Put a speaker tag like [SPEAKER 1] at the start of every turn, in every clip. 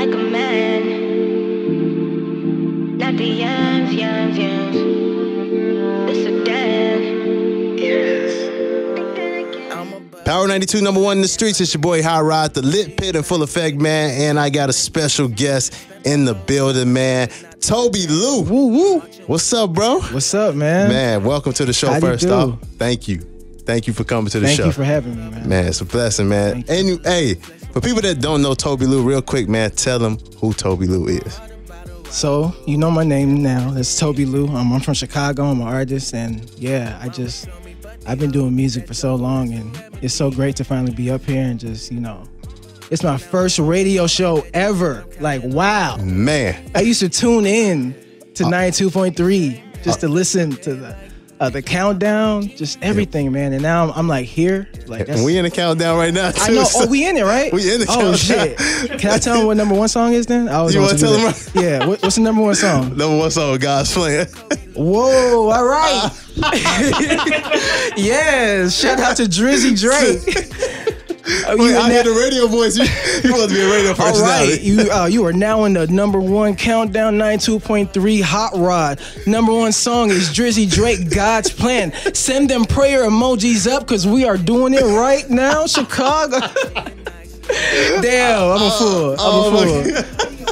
[SPEAKER 1] like a man. Not the yams, yams, yams. The sedan. Yes.
[SPEAKER 2] Power 92, number one in the streets. It's your boy High Rod, the Lit Pit in full effect, man. And I got a special guest in the building, man. Toby Lou.
[SPEAKER 3] Woo woo.
[SPEAKER 2] What's up, bro?
[SPEAKER 3] What's up, man?
[SPEAKER 2] Man, welcome to the show.
[SPEAKER 3] How
[SPEAKER 2] first
[SPEAKER 3] you do?
[SPEAKER 2] off. Thank you. Thank you for coming to the show.
[SPEAKER 3] Thank you for having me, man.
[SPEAKER 2] Man, it's a blessing, man.
[SPEAKER 3] Thank you.
[SPEAKER 2] And hey, for people that don't know Toby Lou, real quick, man, tell them who Toby Lou is.
[SPEAKER 3] So, you know my name now. That's Toby Lou. I'm from Chicago. I'm an artist. And yeah, I've been doing music for so long. And it's so great to finally be up here and just, it's my first radio show ever. Like, wow.
[SPEAKER 2] Man.
[SPEAKER 3] I used to tune in to 92.3 just to listen to the countdown, just everything, man. And now I'm like here. Like
[SPEAKER 2] And we in the countdown right now, too.
[SPEAKER 3] I know. Oh, we in it, right?
[SPEAKER 2] We in the countdown.
[SPEAKER 3] Oh, shit. Can I tell them what number one song is then? I
[SPEAKER 2] You want to tell them?
[SPEAKER 3] Yeah. What's the number one song?
[SPEAKER 2] Number one song, God's Plan.
[SPEAKER 3] Whoa, all right. Yes. Shout out to Drizzy Drake.
[SPEAKER 2] Wait, I hear the radio voice. You want to be a radio personality.
[SPEAKER 3] All right, you are now in the number one countdown, 92.3 Hot Rod. Number one song is Drizzy Drake, God's Plan. Send them prayer emojis up because we are doing it right now, Chicago. Damn, I'm a fool.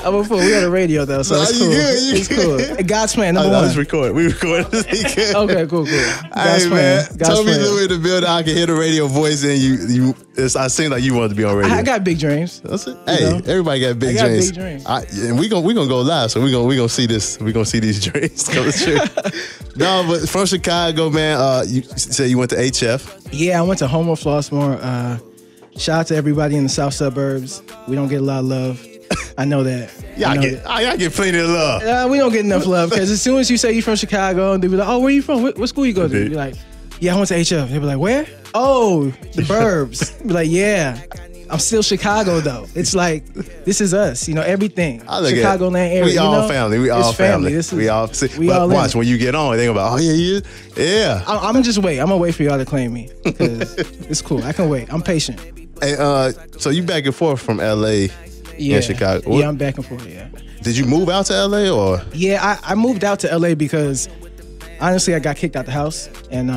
[SPEAKER 3] I'm a fool. We on the radio though, so it's cool. It's cool. God's Plan, number one.
[SPEAKER 2] Let's record. We recorded.
[SPEAKER 3] Okay, cool. God's
[SPEAKER 2] Hey,
[SPEAKER 3] Plan.
[SPEAKER 2] man.
[SPEAKER 3] God's
[SPEAKER 2] Toby
[SPEAKER 3] Plan.
[SPEAKER 2] Lou in the building. I can hear the radio voice, and I seem like you wanted to be on radio.
[SPEAKER 3] I got big dreams.
[SPEAKER 2] That's it. Hey, everybody got big
[SPEAKER 3] I got
[SPEAKER 2] dreams.
[SPEAKER 3] big dreams.
[SPEAKER 2] And we gonna go live, so we gonna see this. We gonna see these dreams come true. No, but from Chicago, man. You said you went to HF.
[SPEAKER 3] Yeah, I went to Homer Flossmoor. Shout out to everybody in the south suburbs. We don't get a lot of love. I know that.
[SPEAKER 2] Y'all get plenty of love.
[SPEAKER 3] We don't get enough love because as soon as you say you're from Chicago, they be like, "Oh, where you from? What school you go to?" You be like, "Yeah, I went to HF." They be like, "Where?" "Oh, the burbs." Be like, "Yeah, I'm still Chicago though." It's like this is us, everything. Chicagoland area.
[SPEAKER 2] We all family. We all
[SPEAKER 3] It's
[SPEAKER 2] family.
[SPEAKER 3] This is,
[SPEAKER 2] we all.
[SPEAKER 3] we all
[SPEAKER 2] watch when you get on, they go about, "Oh yeah."
[SPEAKER 3] I'm just wait. I'm gonna wait for y'all to claim me because it's cool. I can wait. I'm patient.
[SPEAKER 2] And so you back and forth from LA and Chicago.
[SPEAKER 3] Yeah, I'm back and forth. Yeah.
[SPEAKER 2] Did you move out to LA or?
[SPEAKER 3] Yeah, I moved out to LA because honestly, I got kicked out the house, and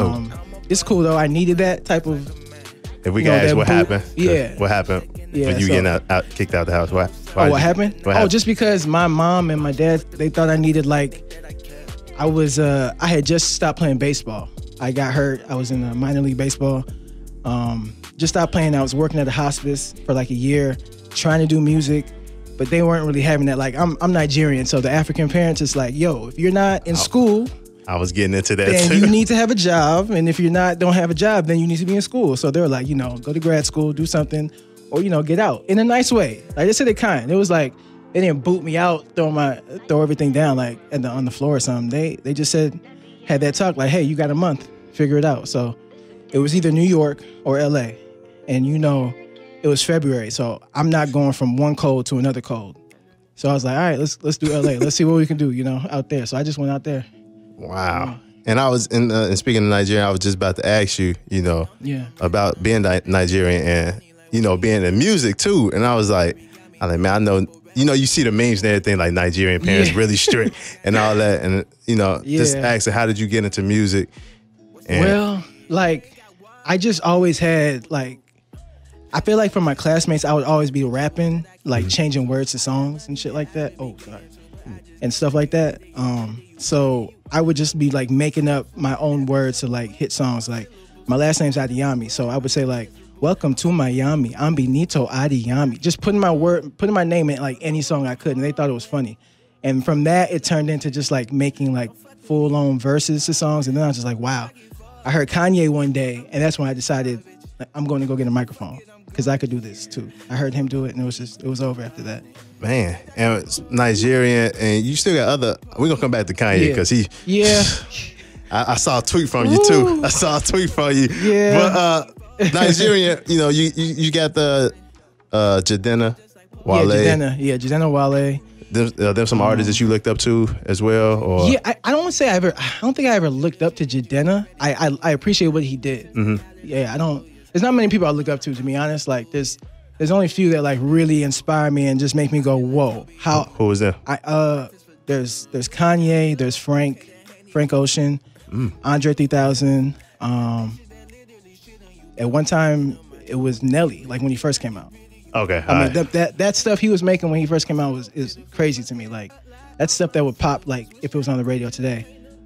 [SPEAKER 3] it's cool though. I needed that type of.
[SPEAKER 2] If we can ask what happened,
[SPEAKER 3] yeah,
[SPEAKER 2] what happened with you getting kicked out the house? What
[SPEAKER 3] happened? Oh, just because my mom and my dad, they thought I needed I had just stopped playing baseball. I got hurt. I was in minor league baseball. Just stopped playing. I was working at a hospice for like a year, trying to do music, but they weren't really having that. Like I'm Nigerian, so the African parents is like, yo, if you're not in school,
[SPEAKER 2] I was getting into that
[SPEAKER 3] then
[SPEAKER 2] too.
[SPEAKER 3] you need to have a job, and if don't have a job, then you need to be in school. So they were like, go to grad school, do something, or get out in a nice way. Like they said it kind. It was like they didn't boot me out, throw everything down like on the floor or something. They just had that talk like, hey, you got a month, figure it out. So it was either New York or LA. And it was February, so I'm not going from one cold to another cold. So I was like, all right, let's do LA. Let's see what we can do, out there. So I just went out there.
[SPEAKER 2] Wow. And I was and speaking of Nigeria, I was just about to ask you, about being Nigerian and being in music too. And I was like, man, I know. You see the memes and everything, like Nigerian parents really strict and all that. And, just asking, how did you get into music? And
[SPEAKER 3] I just always had, I feel like from my classmates, I would always be rapping, changing words to songs and shit like that. Oh, sorry. And stuff like that. So I would just be, making up my own words to, hit songs. Like, my last name's Adiyami, so I would say, welcome to Miami. I'm Benito Adiyami. Just putting my name in, any song I could, and they thought it was funny. And from that, it turned into just, making, full-on verses to songs, and then I was just like, wow. I heard Kanye one day, and that's when I decided I'm going to go get a microphone because I could do this too. I heard him do it, and it was over after that.
[SPEAKER 2] Man, and it's Nigerian, and you still got other. We're gonna come back to Kanye because he.
[SPEAKER 3] Yeah.
[SPEAKER 2] I saw a tweet from you too. I saw a tweet from you.
[SPEAKER 3] Yeah.
[SPEAKER 2] But Nigerian, you got the Jadena Wale.
[SPEAKER 3] Jadena Wale.
[SPEAKER 2] There's some artists that you looked up to as well, or
[SPEAKER 3] I don't want to say I don't think I ever looked up to Jadena. I appreciate what he did.
[SPEAKER 2] Mm-hmm.
[SPEAKER 3] Yeah, I don't. There's not many people I look up to be honest. Like there's There's only a few that like really inspire me and just make me go, whoa. How?
[SPEAKER 2] Who was that?
[SPEAKER 3] There's Kanye, there's Frank Ocean, Andre 3000. At one time, it was Nelly, like when he first came out.
[SPEAKER 2] Okay.
[SPEAKER 3] I mean, that stuff he was making when he first came out is crazy to me. Like, that's stuff that would pop, like, if it was on the radio today.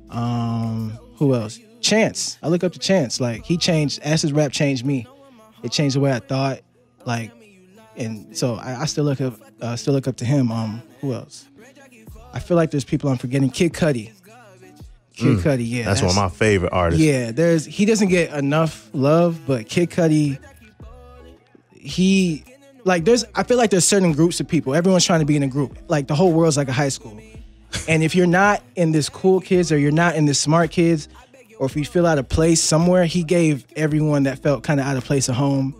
[SPEAKER 3] Who else? Chance. I look up to Chance. Like, he changed, Acid Rap changed me. It changed the way I thought. Like, and so I still look up to him. Who else? I feel like there's people I'm forgetting. Kid Cudi. Kid Cudi, yeah.
[SPEAKER 2] That's one of my favorite artists.
[SPEAKER 3] Yeah, he doesn't get enough love, but Kid Cudi, I feel like there's certain groups of people. Everyone's trying to be in a group. Like, the whole world's like a high school. And if you're not in this cool kids or you're not in this smart kids, or if you feel out of place somewhere, he gave everyone that felt kind of out of place a home.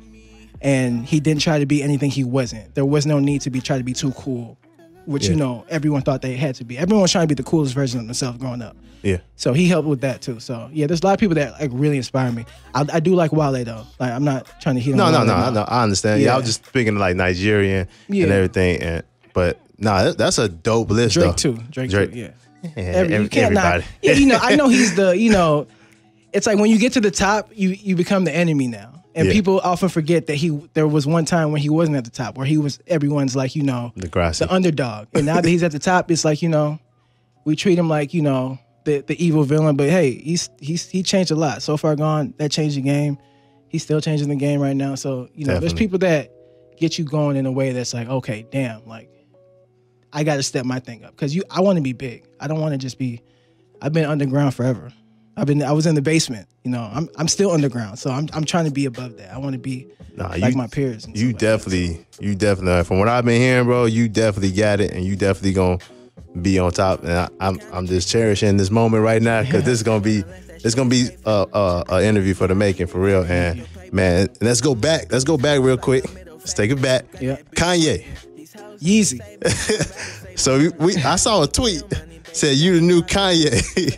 [SPEAKER 3] And he didn't try to be anything he wasn't. There was no need to try to be too cool, which, everyone thought they had to be. Everyone was trying to be the coolest version of themselves growing up.
[SPEAKER 2] Yeah.
[SPEAKER 3] So he helped with that too. So yeah, there's a lot of people that like really inspire me. I do like Wale though. Like, I'm not trying to heat on Wale.
[SPEAKER 2] No, I understand. Yeah, I was just speaking like Nigerian and everything. But that's a dope list
[SPEAKER 3] Drake
[SPEAKER 2] though.
[SPEAKER 3] Too. Drake too, yeah.
[SPEAKER 2] You
[SPEAKER 3] can't
[SPEAKER 2] everybody.
[SPEAKER 3] I know he's the, it's like when you get to the top, you become the enemy now. And people often forget that there was one time when he wasn't at the top, where he was everyone's like, the underdog. And now that he's at the top, it's like, we treat him like, the evil villain. But hey, he changed a lot. So Far Gone, that changed the game. He's still changing the game right now. So, there's people that get you going in a way that's like, okay, damn, like, I got to step my thing up. Because I want to be big. I don't want to just be, I've been underground forever. I was in the basement, I'm still underground. So I'm trying to be above that. I want to be like my peers. And
[SPEAKER 2] you definitely, from what I've been hearing, bro, you definitely got it, and you definitely gonna be on top. And I'm just cherishing this moment right now, because this is gonna be an interview for the making, for real. And man, let's go back real quick. Let's take it back.
[SPEAKER 3] Yeah.
[SPEAKER 2] Kanye.
[SPEAKER 3] Yeezy.
[SPEAKER 2] So I saw a tweet said you the new Kanye.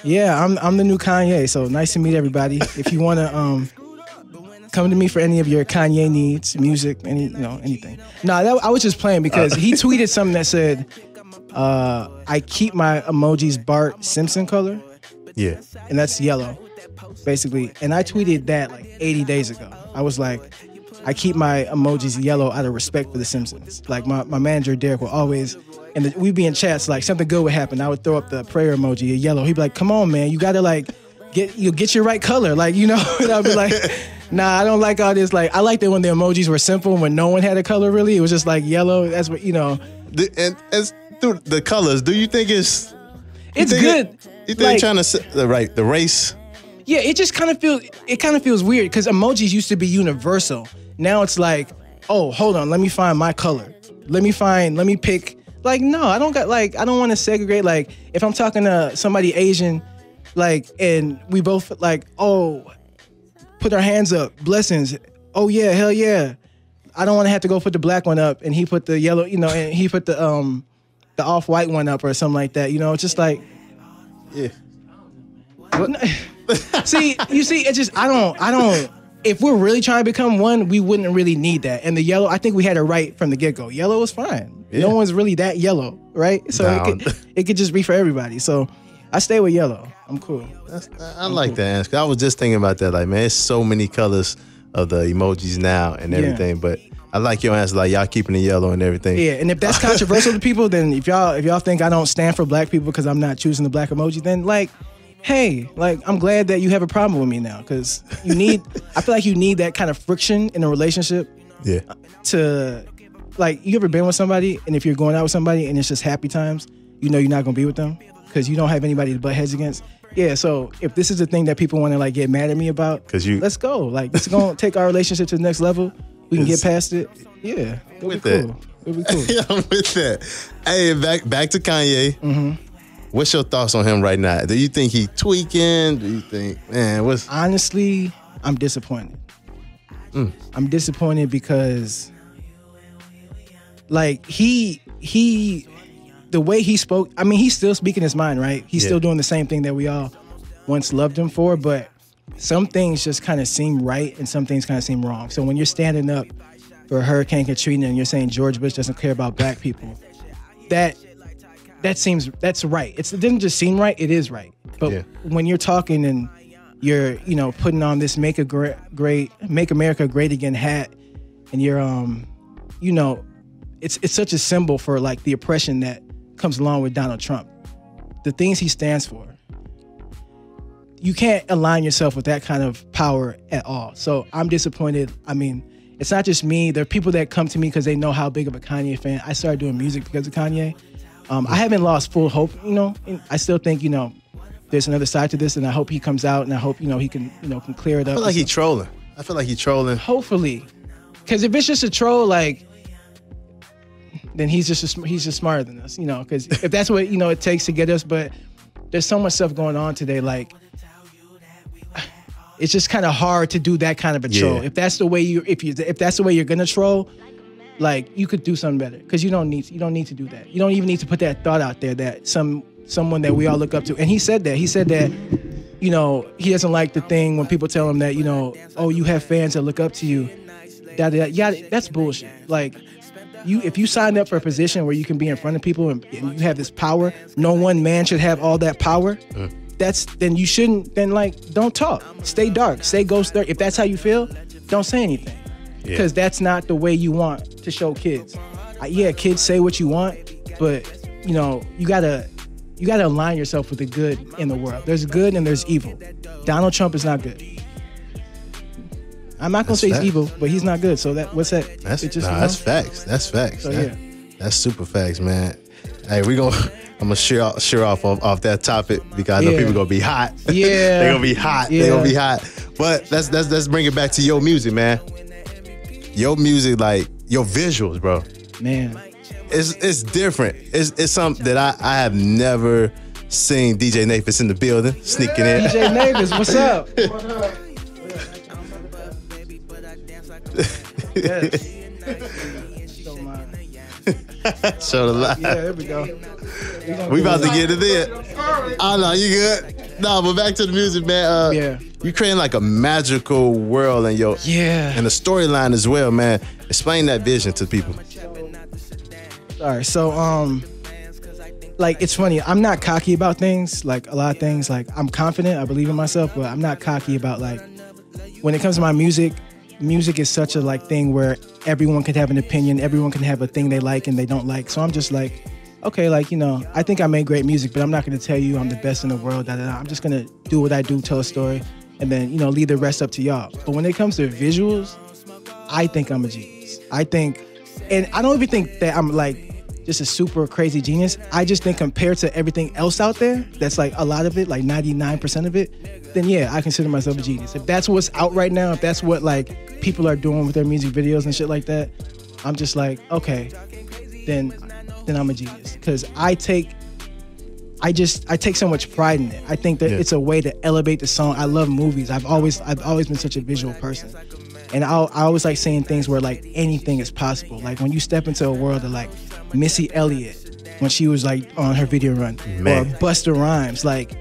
[SPEAKER 3] Yeah, I'm the new Kanye. So nice to meet everybody. If you want to come to me for any of your Kanye needs, music, anything. No, I was just playing because he tweeted something that said, I keep my emojis Bart Simpson color.
[SPEAKER 2] Yeah.
[SPEAKER 3] And that's yellow, basically. And I tweeted that like 80 days ago. I was like, I keep my emojis yellow out of respect for the Simpsons. Like my manager, Derek, will always, and we'd be in chats, like something good would happen. I would throw up the prayer emoji, a yellow. He'd be like, come on, man, you gotta like, get your right color. Like, and I'd be like, nah, I don't like all this. Like, I liked it when the emojis were simple, when no one had a color really. It was just like yellow. That's what,
[SPEAKER 2] And as through the colors, do you think it's
[SPEAKER 3] good?
[SPEAKER 2] You think trying to set the race?
[SPEAKER 3] Yeah, it just kind of feels weird because emojis used to be universal. Now it's like, oh, hold on, let me find my color. Let me pick. Like, no, I don't want to segregate. Like, if I'm talking to somebody Asian, like, and we both like, oh, put our hands up, blessings. Oh yeah, hell yeah. I don't want to have to go put the black one up and he put the yellow, and he put the off-white one up or something like that. It's just like,
[SPEAKER 2] yeah.
[SPEAKER 3] See, it's just, I don't, if we're really trying to become one, we wouldn't really need that. And the yellow, I think we had it right from the get-go. Yellow was fine. Yeah. No one's really that yellow, right? So it could just be for everybody. So I stay with yellow. I'm cool.
[SPEAKER 2] I like that answer. I was just thinking about that. Like, man, there's so many colors of the emojis now and everything. But I like your answer. Like, y'all keeping the yellow and everything.
[SPEAKER 3] Yeah, and if that's controversial to people, then if y'all think I don't stand for black people because I'm not choosing the black emoji, then like, hey, like, I'm glad that you have a problem with me now, because I feel like you need that kind of friction in a relationship.
[SPEAKER 2] Yeah.
[SPEAKER 3] To, like, you ever been with somebody, and if you're going out with somebody and it's just happy times, you're not going to be with them because you don't have anybody to butt heads against. Yeah, so if this is a thing that people want to, like, get mad at me about, let's go. Like, this is going to take our relationship to the next level. We can get past it. Yeah. It'll be cool.
[SPEAKER 2] Yeah, I'm with that. Hey, back to Kanye.
[SPEAKER 3] Mm-hmm.
[SPEAKER 2] What's your thoughts on him right now? Do you think he tweaking? Do you think, man, what's...
[SPEAKER 3] Honestly, I'm disappointed. I'm disappointed because, like, the way he spoke, I mean, he's still speaking his mind, right? He's still doing the same thing that we all once loved him for, but some things just kind of seem right and some things kind of seem wrong. So when you're standing up for Hurricane Katrina, and you're saying George Bush doesn't care about black people. That's right. It didn't just seem right. It is right. But when you're talking and you're, putting on this Make America Great Again hat, and you're, it's such a symbol for like the oppression that comes along with Donald Trump. The things he stands for. You can't align yourself with that kind of power at all. So I'm disappointed. I mean, it's not just me. There are people that come to me because they know how big of a Kanye fan. I started doing music because of Kanye. I haven't lost full hope, I still think, there's another side to this, and I hope he comes out, and I hope, he can clear it up.
[SPEAKER 2] I feel like he's trolling.
[SPEAKER 3] Hopefully. Because if it's just a troll, like, then he's just smarter than us, because if that's what, it takes to get us, but there's so much stuff going on today, like, it's just kind of hard to do that kind of a troll. If that's the way if that's the way you're gonna troll, like, you could do something better, because you don't need to do that. You don't even need to put that thought out there that someone that we all look up to. And he said that he doesn't like the thing when people tell him that, oh, you have fans that look up to you. That's bullshit. Like, if you signed up for a position where you can be in front of people and you have this power, no one man should have all that power. Then you shouldn't. Then, like, don't talk. Stay dark. Stay ghost dark. If that's how you feel, don't say anything, because that's not the way you want to show kids. Kids, say what you want, but you gotta align yourself with the good in the world. There's good and there's evil. Donald Trump is not good. I'm not gonna say he's evil, but he's not good. So what's that?
[SPEAKER 2] That's facts. That's facts. So, that's super facts, man. Hey, I'm gonna sheer off that topic, because I know people gonna be hot.
[SPEAKER 3] Yeah,
[SPEAKER 2] they're gonna be hot.
[SPEAKER 3] Yeah.
[SPEAKER 2] They're gonna be hot. But let's bring it back to your music, man. Your music, like your visuals, bro.
[SPEAKER 3] Man,
[SPEAKER 2] it's different. It's something that I have never seen. DJ Naphis in the building, sneaking in.
[SPEAKER 3] DJ Naphis, what's up? Yes.
[SPEAKER 2] Show the light.
[SPEAKER 3] Yeah, there we go.
[SPEAKER 2] We about to get it in. Oh no, you good? No, but back to the music, man. You creating like a magical world and and the storyline as well, man. Explain that vision to people.
[SPEAKER 3] All right, so like, it's funny. I'm not cocky about things. Like, a lot of things, like, I'm confident. I believe in myself, but I'm not cocky about, like, when it comes to my music. Music is such a like thing where everyone can have an opinion, everyone can have a thing they like and they don't like. So I'm just like, okay, like, I think I make great music, but I'm not going to tell you I'm the best in the world. I'm just going to do what I do, tell a story, and then, leave the rest up to y'all. But when it comes to visuals, I think I'm a genius. And I don't even think that I'm like just a super crazy genius. I just think compared to everything else out there, that's like a lot of it, like 99% of it, then I consider myself a genius. If that's what's out right now, if that's what like people are doing with their music videos and shit like that, I'm just like, okay, then I'm a genius. Because I take so much pride in it. I think that it's a way to elevate the song. I love movies. I've always been such a visual person. And I always like saying things where like anything is possible. Like when you step into a world of like Missy Elliott, when she was like on her video run, or Busta Rhymes, like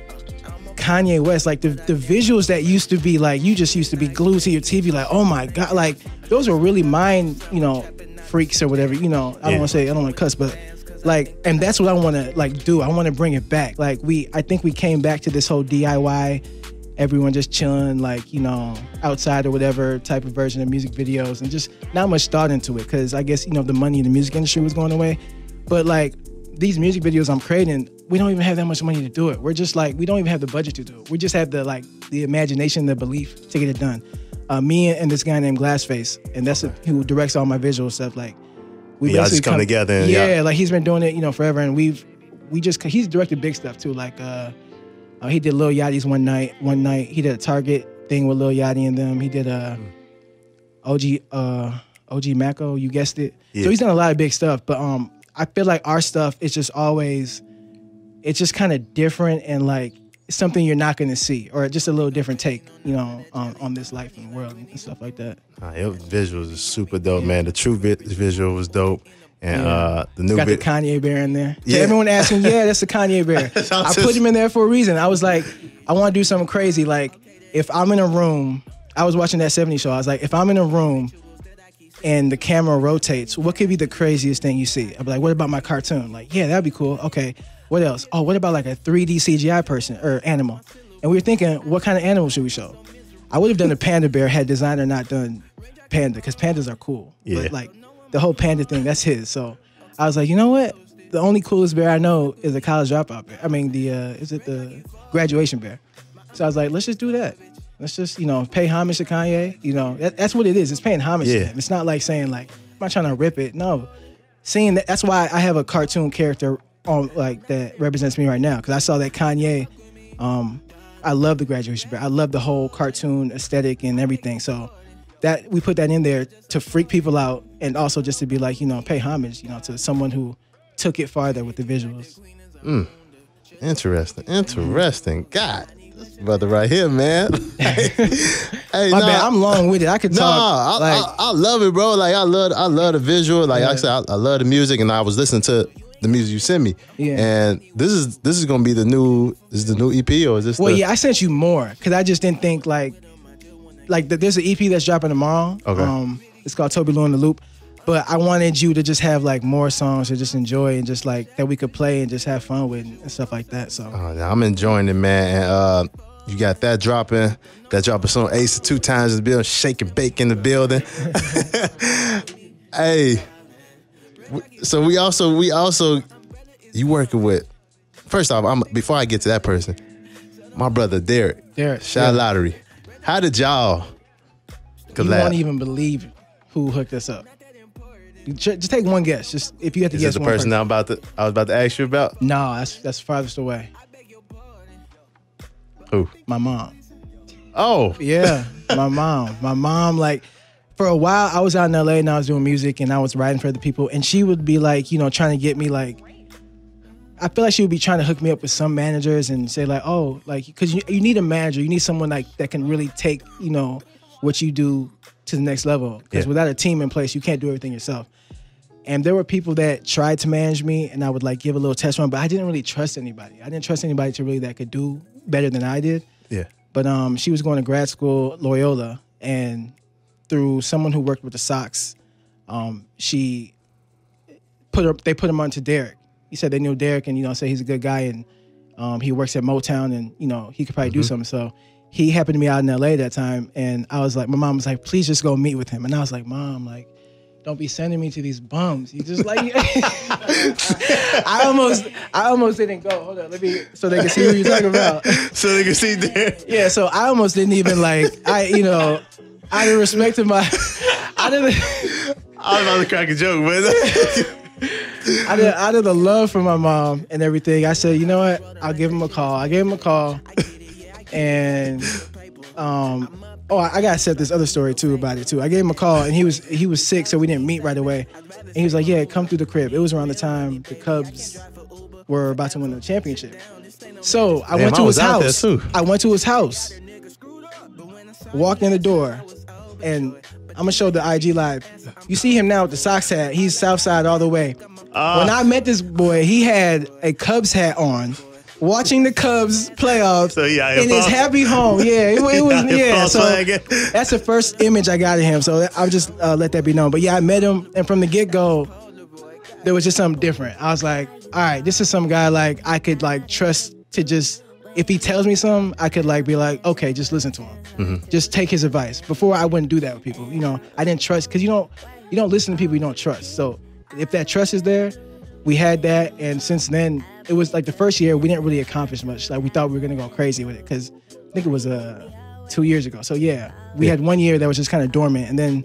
[SPEAKER 3] Kanye West, like the visuals that used to be like, you just used to be glued to your TV, like, oh my God, like those were really mind, freaks or whatever, I don't want to cuss, but like, and that's what I want to like do. I want to bring it back. Like I think we came back to this whole DIY, everyone just chilling, like, outside or whatever type of version of music videos, and just not much thought into it, because I guess, the money in the music industry was going away. But like these music videos I'm creating, we don't even have that much money to do it. We're just like, we don't even have the budget to do it. We just have the imagination, the belief to get it done. Me and this guy named Glassface, and that's who directs all my visual stuff. Like
[SPEAKER 2] we all just come together. And
[SPEAKER 3] like he's been doing it, forever, and he's directed big stuff too. Like he did Lil Yachty's one night. He did a Target thing with Lil Yachty and them. He did OG Macko, you guessed it. Yeah. So he's done a lot of big stuff, but I feel like our stuff is just always, it's just kind of different and like something you're not going to see, or just a little different take, on this life and world and stuff like that.
[SPEAKER 2] Your visuals are super dope, man. The True visual was dope. And the new
[SPEAKER 3] got the Kanye bear in there. Yeah. Everyone asking, that's the Kanye bear. I put him in there for a reason. I was like, I want to do something crazy. Like, if I'm in a room, I was watching that 70s show. I was like, if I'm in a room and the camera rotates, what could be the craziest thing you see? I'd be like, what about my cartoon? Like, yeah, that'd be cool. Okay, what else? Oh, what about like a 3D CGI person or animal? And we were thinking, what kind of animal should we show? I would have done a panda bear had designer not done panda, because pandas are cool.
[SPEAKER 2] Yeah.
[SPEAKER 3] But like the whole panda thing, that's his. So I was like, you know what? The only coolest bear I know is the college dropout bear. I mean, is it the graduation bear? So I was like, let's just do that. Let's just, pay homage to Kanye. That's what it is. It's paying homage to him. It's not like saying like, I'm not trying to rip it. No. Seeing that, that's why I have a cartoon character on like that represents me right now. Because I saw that Kanye, I love the graduation bear. I love the whole cartoon aesthetic and everything. So that we put that in there to freak people out and also just to be like, pay homage, to someone who took it farther with the visuals.
[SPEAKER 2] Interesting. God. Brother right here, man. Hey,
[SPEAKER 3] My bad, I'm long-winded. I could talk.
[SPEAKER 2] I love it, bro. Like I love the visual. Like I said, I love the music, and I was listening to the music you sent me. Yeah. And this is gonna be the new EP, or is this?
[SPEAKER 3] Well, yeah, I sent you more because I just didn't think like there's an EP that's dropping tomorrow.
[SPEAKER 2] Okay.
[SPEAKER 3] It's called Toby Lou in the Loop. But I wanted you to just have like more songs to just enjoy and just like that we could play and just have fun with and stuff like that. So
[SPEAKER 2] I'm enjoying it, man. And you got that dropping song Ace 2 times in the building, Shake and Bake in the building. Hey, so we also you working with, first off, before I get to that person, my brother Derek Shy Lottery. How did y'all collab?
[SPEAKER 3] You won't even believe who hooked us up. Just take one guess. Just if you had to guess.
[SPEAKER 2] Is it the person I was about to ask you about?
[SPEAKER 3] No, that's farthest away.
[SPEAKER 2] Who?
[SPEAKER 3] My mom.
[SPEAKER 2] Oh.
[SPEAKER 3] Yeah, my mom. My mom, like, for a while, I was out in LA and I was doing music and I was writing for other people. And she would be like, trying to get me like, I feel like she would be trying to hook me up with some managers and say like, oh, like, because you need a manager. You need someone like that can really take, what you do to the next level. Because without a team in place, you can't do everything yourself. And there were people that tried to manage me and I would like give a little test run, but I didn't really trust anybody. I didn't trust anybody that could do better than I did.
[SPEAKER 2] Yeah.
[SPEAKER 3] But she was going to grad school, Loyola, and through someone who worked with the Sox, they put him on to Derek. He said they knew Derek and, said he's a good guy and he works at Motown and, he could probably do something. So he happened to be out in LA that time, and I was like, my mom was like, please just go meet with him. And I was like, Mom, like, don't be sending me to these bums. You just like, I almost didn't go. Hold on, so they can see who you're talking about.
[SPEAKER 2] So they can see there.
[SPEAKER 3] Yeah, so I almost didn't even like, out of respect to my,
[SPEAKER 2] I was about to crack a joke, but
[SPEAKER 3] out of the love for my mom and everything, I said, you know what? I'll give him a call. I gave him a call. And I gotta set this other story too about it too. I gave him a call and he was sick, so we didn't meet right away. And he was like, "Yeah, come through the crib." It was around the time the Cubs were about to win the championship. So I went to his house. I went to his house, walked in the door, and I'm gonna show the IG live. You see him now with the Sox hat. He's Southside all the way. When I met this boy, he had a Cubs hat on, watching the Cubs playoffs in his happy home. Yeah, it was. So that's the first image I got of him. So I'll just let that be known. But yeah, I met him, and from the get-go, there was just something different. I was like, all right, this is some guy like I could like trust to just, if he tells me something, I could like be like, okay, just listen to him. Mm-hmm. Just take his advice. Before, I wouldn't do that with people. I didn't trust, because you don't listen to people you don't trust. So if that trust is there, we had that, and since then, it was like the first year we didn't really accomplish much. Like we thought we were gonna go crazy with it, because I think it was 2 years ago. So yeah, we had 1 year that was just kind of dormant, and then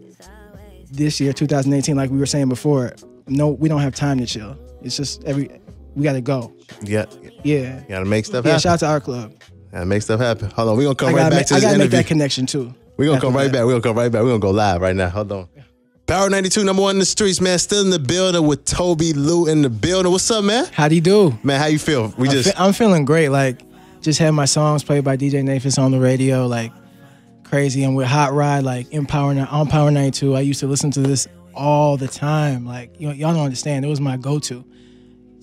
[SPEAKER 3] this year, 2018, like we were saying before, no, we don't have time to chill. It's just we gotta go. Yeah.
[SPEAKER 2] You gotta make stuff happen.
[SPEAKER 3] Yeah, shout out to our club.
[SPEAKER 2] Gotta make stuff happen. Hold on, we're gonna come right back to this interview.
[SPEAKER 3] I gotta make that connection too.
[SPEAKER 2] We're gonna come right back. We're gonna go live right now. Hold on. Power 92, number one in the streets, man. Still in the building with Toby Lou in the building. What's up, man?
[SPEAKER 3] How do you do?
[SPEAKER 2] Man, how you feel?
[SPEAKER 3] I'm feeling great. Like, just had my songs played by DJ Nafis on the radio, like crazy. And with Hot Rod, like on Power 92, I used to listen to this all the time. Like, y'all don't understand. It was my go-to.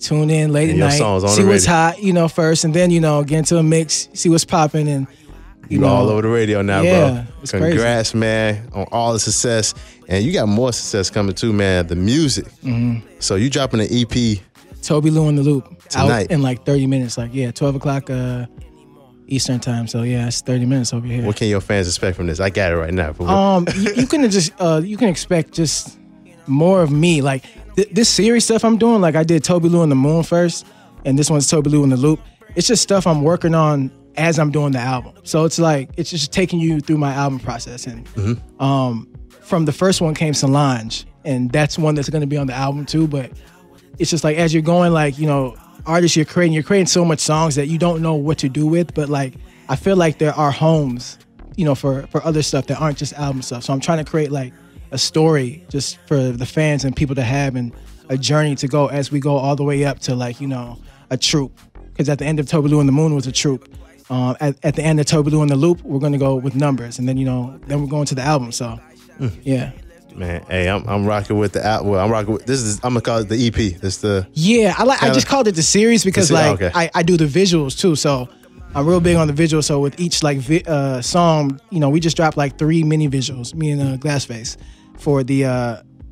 [SPEAKER 3] Tune in late at night, see what's hot, first, and then, get into a mix, see what's popping, and
[SPEAKER 2] You all over the radio now,
[SPEAKER 3] yeah,
[SPEAKER 2] bro.
[SPEAKER 3] It's
[SPEAKER 2] Congrats,
[SPEAKER 3] crazy.
[SPEAKER 2] man, on all the success. And you got more success coming too, man. The music. So you dropping an EP.
[SPEAKER 3] Toby Lou in the Loop.
[SPEAKER 2] Tonight.
[SPEAKER 3] Out in like 30 minutes. Like, 12 o'clock Eastern time. So yeah, it's 30 minutes over here.
[SPEAKER 2] What can your fans expect from this? I got it right now.
[SPEAKER 3] You can expect just more of me. Like this series stuff I'm doing, like I did Toby Lou in the Moon first, and this one's Toby Lou in the Loop. It's just stuff I'm working on as I'm doing the album. So it's like, it's just taking you through my album process. And from the first one came Solange, and that's one that's gonna be on the album too. But it's just like, as you're going, like, artists you're creating so much songs that you don't know what to do with. But like, I feel like there are homes, for other stuff that aren't just album stuff. So I'm trying to create like a story just for the fans and people to have, and a journey to go as we go all the way up to like, a troop. Because at the end of Toby Lou in the Moon was a troop. At the end of Toby Lou in the Loop, we're going to go with numbers. And then, then we're going to the album. So, yeah.
[SPEAKER 2] Man, hey, I'm rocking with the album. Well, I'm rocking with, I'm going to call it the EP. It's the...
[SPEAKER 3] Yeah, I just called it the series because I do the visuals too. So I'm real big on the visuals. So with each like song, we just dropped like 3 mini visuals, me and Glassface, for the...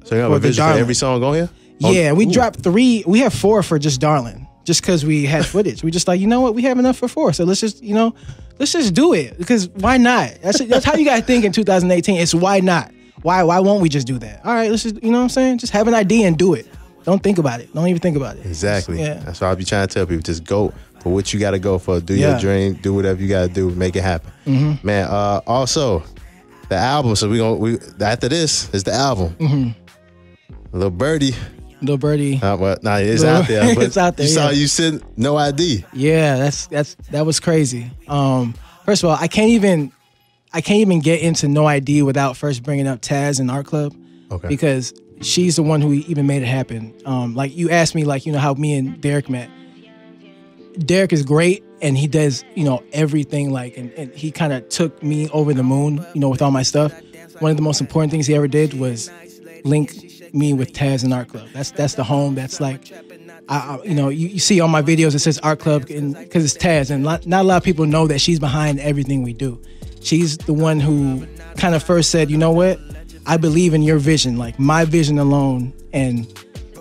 [SPEAKER 2] So you have a visual for every song on here?
[SPEAKER 3] Yeah, we dropped 3. We have 4 for just Darling. Just because we had footage. We just like, what? We have enough for 4. So let's just, let's just do it. Because why not? That's how you got to think in 2018. It's why not? Why won't we just do that? All right, let's just, what I'm saying? Just have an idea and do it. Don't think about it. Don't even think about it.
[SPEAKER 2] Exactly.
[SPEAKER 3] Yeah.
[SPEAKER 2] That's why I be trying to tell people. Just go for what you got to go for. Do your dream. Do whatever you got to do. Make it happen. Mm-hmm. Man, also, the album. So after this is the album. Lil Birdie.
[SPEAKER 3] Lil Birdie.
[SPEAKER 2] It's out there. But
[SPEAKER 3] it's out there.
[SPEAKER 2] You saw you sent No ID.
[SPEAKER 3] Yeah, that was crazy. First of all, I can't even get into No ID without first bringing up Taz and Art Club.
[SPEAKER 2] Okay.
[SPEAKER 3] Because she's the one who even made it happen. Like you asked me, like, how me and Derek met. Derek is great, and he does, everything, like, and he kind of took me over the moon, with all my stuff. One of the most important things he ever did was link me with Taz and Art Club. That's the home. That's like, you see on my videos it says Art Club because it's Taz, and not a lot of people know that she's behind everything we do. She's the one who kind of first said, what? I believe in your vision, like my vision alone, and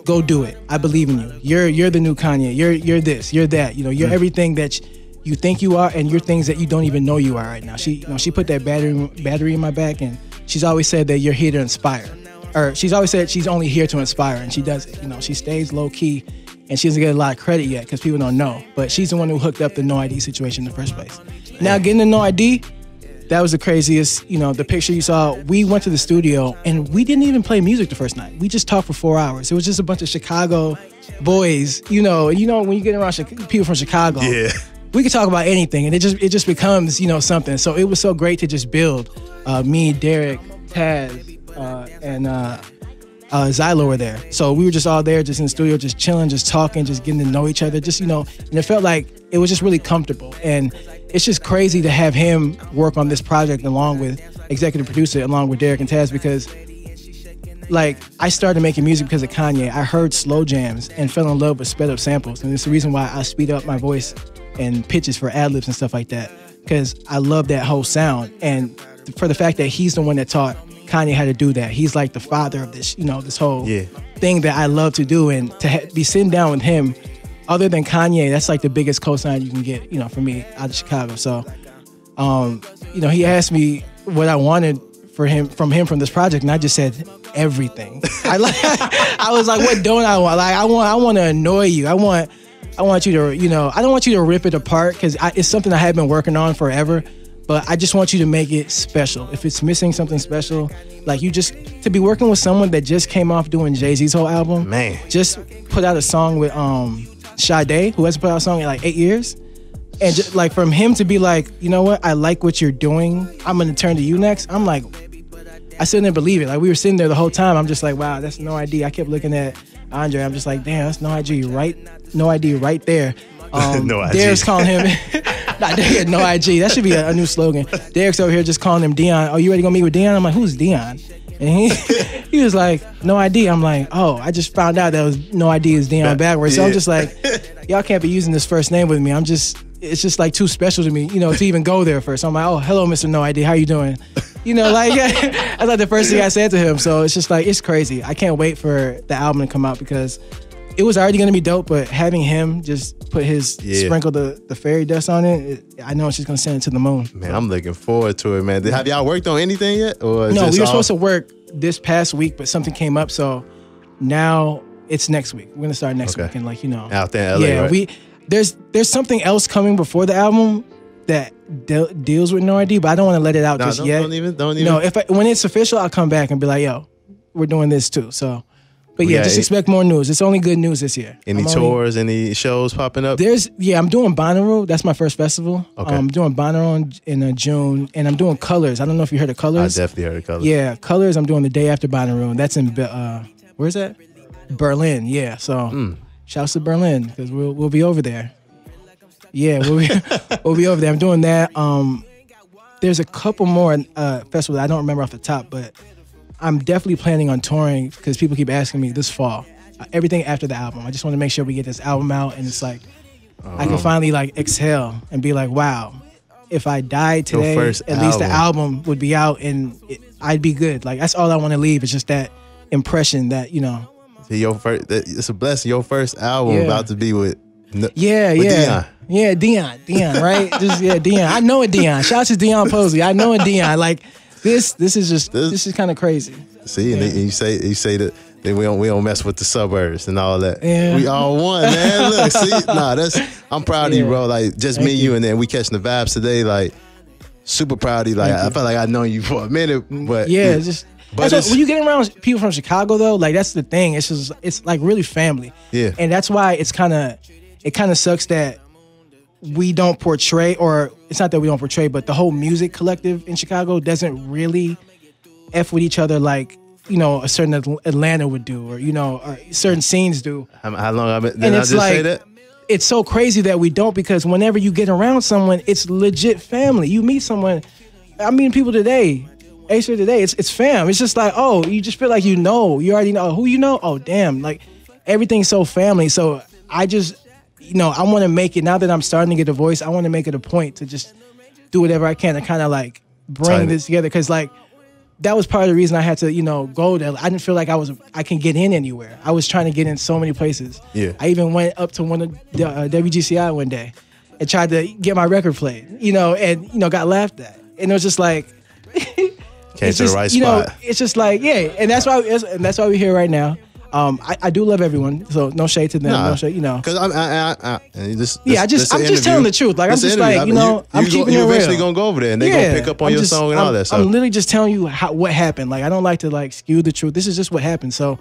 [SPEAKER 3] go do it. I believe in you. You're the new Kanye. You're this. You're that. You're everything that you think you are, and you're things that you don't even know you are right now. She put that battery in my back, and she's always said that you're here to inspire. Or she's always said she's only here to inspire, and she does it. She stays low key, and she doesn't get a lot of credit yet because people don't know. But she's the one who hooked up the No ID situation in the first place. Now getting the No ID, that was the craziest. The picture you saw. We went to the studio and we didn't even play music the first night. We just talked for 4 hours. It was just a bunch of Chicago boys. When you get around people from Chicago, we could talk about anything, and it just becomes something. So it was so great to just build. Me, Derek, Taz. And Xylo were there. So we were just all there, just in the studio, just chilling, just talking, just getting to know each other, and it felt like it was just really comfortable. And it's just crazy to have him work on this project along with executive producer, along with Derek and Taz, because like I started making music because of Kanye. I heard slow jams and fell in love with sped up samples. And it's the reason why I speed up my voice and pitches for ad-libs and stuff like that, because I love that whole sound. And for the fact that he's the one that taught Kanye how to do that. He's like the father of this, this whole thing that I love to do. And to be sitting down with him, other than Kanye, that's like the biggest cosign you can get, for me out of Chicago. So, he asked me what I wanted from this project, and I just said everything. I was like, what don't I want? Like, I want to annoy you. I want you to, I don't want you to rip it apart because it's something I have been working on forever. But I just want you to make it special. If it's missing something special, like to be working with someone that just came off doing Jay-Z's whole album.
[SPEAKER 2] Man.
[SPEAKER 3] Just put out a song with Sade, who hasn't put out a song in like 8 years. And just, like from him to be like, you know what, I like what you're doing. I'm going to turn to you next. I'm like, I still didn't believe it. Like we were sitting there the whole time. I'm just like, wow, that's No ID. I kept looking at Andre. I'm just like, damn, that's No ID right there.
[SPEAKER 2] No IG.
[SPEAKER 3] Derek's calling him. No IG. That should be a new slogan. Derek's over here just calling him Dion. Oh, you ready to go meet with Dion? I'm like, who's Dion? And he was like, No ID. I'm like, oh, I just found out that was No ID is Dion backwards. So I'm just like, y'all can't be using this first name with me. I'm just it's just like too special to me, you know, to even go there first. I'm like, oh, hello, Mr. No ID, how you doing? You know, like that's like the first thing I said to him. So it's just like, it's crazy. I can't wait for the album to come out because it was already gonna be dope, but having him just put his sprinkle the fairy dust on it, I know it's just gonna send it to the moon.
[SPEAKER 2] Man, I'm looking forward to it, man. Have y'all worked on anything yet? Or
[SPEAKER 3] no, we were supposed to work this past week, but something came up, so now it's next week. We're gonna start next week, and like, you know,
[SPEAKER 2] out there in LA,
[SPEAKER 3] yeah,
[SPEAKER 2] right?
[SPEAKER 3] There's something else coming before the album that deals with No ID, but I don't want to let it out just yet. Don't even. No, when it's official, I'll come back and be like, yo, we're doing this too. So. But yeah, just expect more news. It's only good news this year.
[SPEAKER 2] Any tours, any shows popping up?
[SPEAKER 3] I'm doing Bonnaroo. That's my first festival. Okay. I'm doing Bonnaroo in June, and I'm doing Colors. I don't know if you heard of Colors.
[SPEAKER 2] I definitely heard of Colors.
[SPEAKER 3] Yeah, Colors. I'm doing the day after Bonnaroo. That's in where's that? Berlin. Yeah. So shouts to Berlin because we'll be over there. Yeah, we'll be over there. I'm doing that. There's a couple more festivals I don't remember off the top, but I'm definitely planning on touring because people keep asking me this fall. Everything after the album. I just want to make sure we get this album out and it's like I can finally like exhale and be like, wow, if I died today, at least the album would be out and I'd be good. Like that's all I want to leave is just that impression that, you know.
[SPEAKER 2] It's a blessing. Your first album about to be with
[SPEAKER 3] Dion. Yeah, Dion, right? Dion. I know it, Dion. Shout out to Dion Posey. I know it, Dion. Like this is kind of crazy.
[SPEAKER 2] See, and you say that then we don't mess with the suburbs and all that. Yeah. We all one, man. Look, see, I'm proud of you, bro. Like just me, you, and then we catching the vibes today. Like super proud of you. Like I felt like I've known you for a minute, but when you get around people from Chicago though, like that's the thing. It's like really family. Yeah, and that's why it kind of sucks that we don't portray, or it's not that we don't portray, but the whole music collective in Chicago doesn't really F with each other like, you know, a certain Atlanta would do, or, you know, or certain scenes do. How long I've been, say that? It's so crazy that we don't, because whenever you get around someone, it's legit family. You meet someone, I'm meeting people today, Acer today, it's fam. It's just like, oh, you just feel like you already know who you know. Oh, damn, like everything's so family. So I just, you know, I want to make it, now that I'm starting to get a voice, I want to make it a point to just do whatever I can to kind of like bring this together. Because like, that was part of the reason I had to, you know, go there. I didn't feel like I can get in anywhere. I was trying to get in so many places. Yeah. I even went up to one of the WGCI one day and tried to get my record played, you know, and, you know, got laughed at. And it was just like, came to the right spot.
[SPEAKER 3] You know, it's just like, yeah. And that's why we're here right now. I do love everyone, so no shade to them. No shade, you know. Because I'm just telling the truth. Like I'm just like, you know, I'm keeping it real.
[SPEAKER 2] You're eventually gonna go over there and they're gonna pick up on your song and all that stuff.
[SPEAKER 3] I'm literally just telling you what happened. Like I don't like to like skew the truth. This is just what happened. So,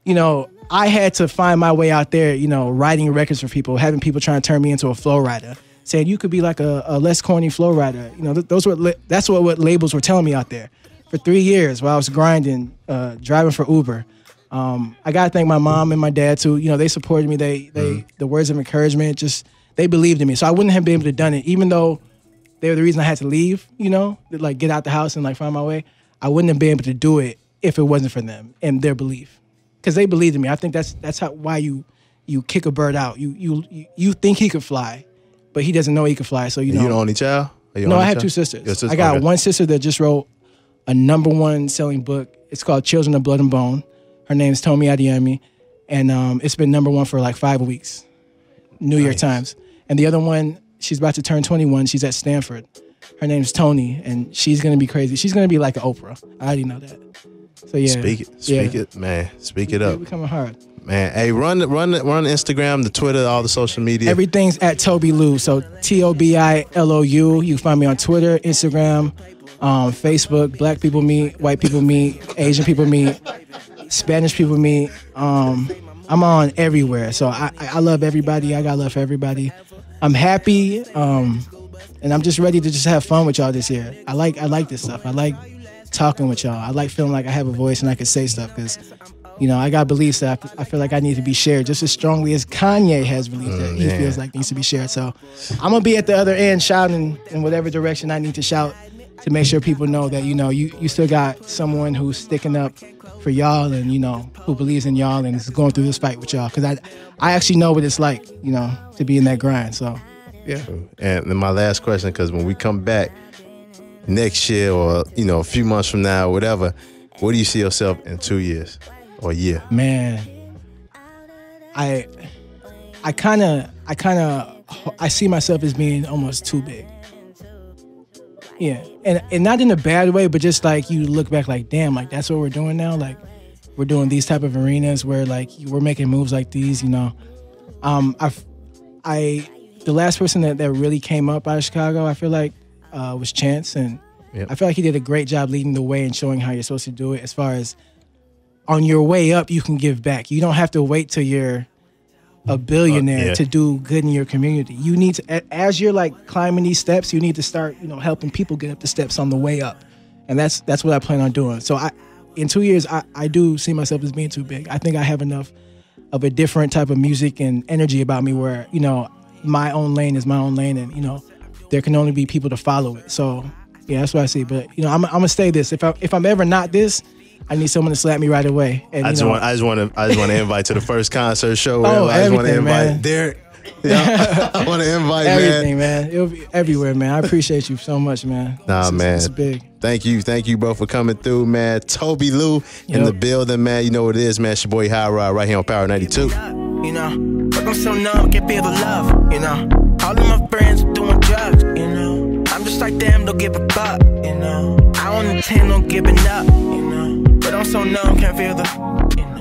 [SPEAKER 3] you know, I had to find my way out there. You know, writing records for people, having people trying to turn me into a flow writer, saying you could be like a less corny flow writer. You know, that's what labels were telling me out there for 3 years while I was grinding, driving for Uber. I gotta thank my mom and my dad too. You know, they supported me. The words of encouragement, just they believed in me. So I wouldn't have been able to done it, even though they were the reason I had to leave. You know, like get out the house and like find my way. I wouldn't have been able to do it if it wasn't for them and their belief, because they believed in me. I think that's why you kick a bird out. You think he could fly, but he doesn't know he could fly. So you know.
[SPEAKER 2] You the only child?
[SPEAKER 3] No, I have two sisters. I got one sister that just wrote a #1 selling book. It's called Children of Blood and Bone. Her name is Tomi Adeyemi, and it's been #1 for like 5 weeks, New York Times. And the other one, she's about to turn 21. She's at Stanford. Her name's Toni, and she's gonna be crazy. She's gonna be like an Oprah. I already know that. So yeah,
[SPEAKER 2] speak it, man. Speak it up.
[SPEAKER 3] We're coming hard,
[SPEAKER 2] man. Hey, run Instagram, the Twitter, all the social media.
[SPEAKER 3] Everything's at Toby Lou. So TOBILOU. You can find me on Twitter, Instagram, Facebook. Black people meet, white people meet, Asian people meet. Spanish people meet. I'm on everywhere, so I love everybody. I got love for everybody. I'm happy, and I'm just ready to just have fun with y'all this year. I like this stuff. I like talking with y'all. I like feeling like I have a voice and I can say stuff, because, you know, I got beliefs that I feel like I need to be shared just as strongly as Kanye has beliefs that he feels like needs to be shared. So I'm gonna be at the other end shouting in whatever direction I need to shout to make sure people know that, you know, you still got someone who's sticking up for y'all, and, you know, who believes in y'all and is going through this fight with y'all. Because I actually know what it's like, you know, to be in that grind. So Yeah.
[SPEAKER 2] And then my last question, because when we come back next year or, a few months from now, whatever, where do you see yourself in 2 years or a year?
[SPEAKER 3] Man, I see myself as being almost too big. Yeah, and not in a bad way, but just like you look back like, damn, like that's what we're doing now. Like we're doing these type of arenas where like we're making moves like these, The last person that really came up out of Chicago, I feel like, was Chance, and I feel like he did a great job leading the way and showing how you're supposed to do it. As far as on your way up, you can give back. You don't have to wait till you're a billionaire to do good in your community. You need to, as you're like climbing these steps, you need to start, helping people get up the steps on the way up. And that's what I plan on doing. So in 2 years, I do see myself as being too big. I think I have enough of a different type of music and energy about me where, my own lane is my own lane, and, there can only be people to follow it. So yeah, that's what I see. But, I'm gonna stay this. If I'm ever not this, I need someone to slap me right away. And,
[SPEAKER 2] I just want to invite to the first concert show.
[SPEAKER 3] I
[SPEAKER 2] just want to invite
[SPEAKER 3] man.
[SPEAKER 2] Derek. Yeah, I want to invite
[SPEAKER 3] everything, man. It'll be everywhere, man. I appreciate you so much, man.
[SPEAKER 2] Man.
[SPEAKER 3] It's big.
[SPEAKER 2] Thank you, bro, for coming through, man. Toby Lou in the building, man. You know what it is, man. It's your boy High Rod right here on Power 92.
[SPEAKER 4] But I'm so numb, can't feel the love. All of my friends are doing drugs. I'm just like them, don't give a fuck. I on the 10, don't giving up. But I'm so numb, can't feel the.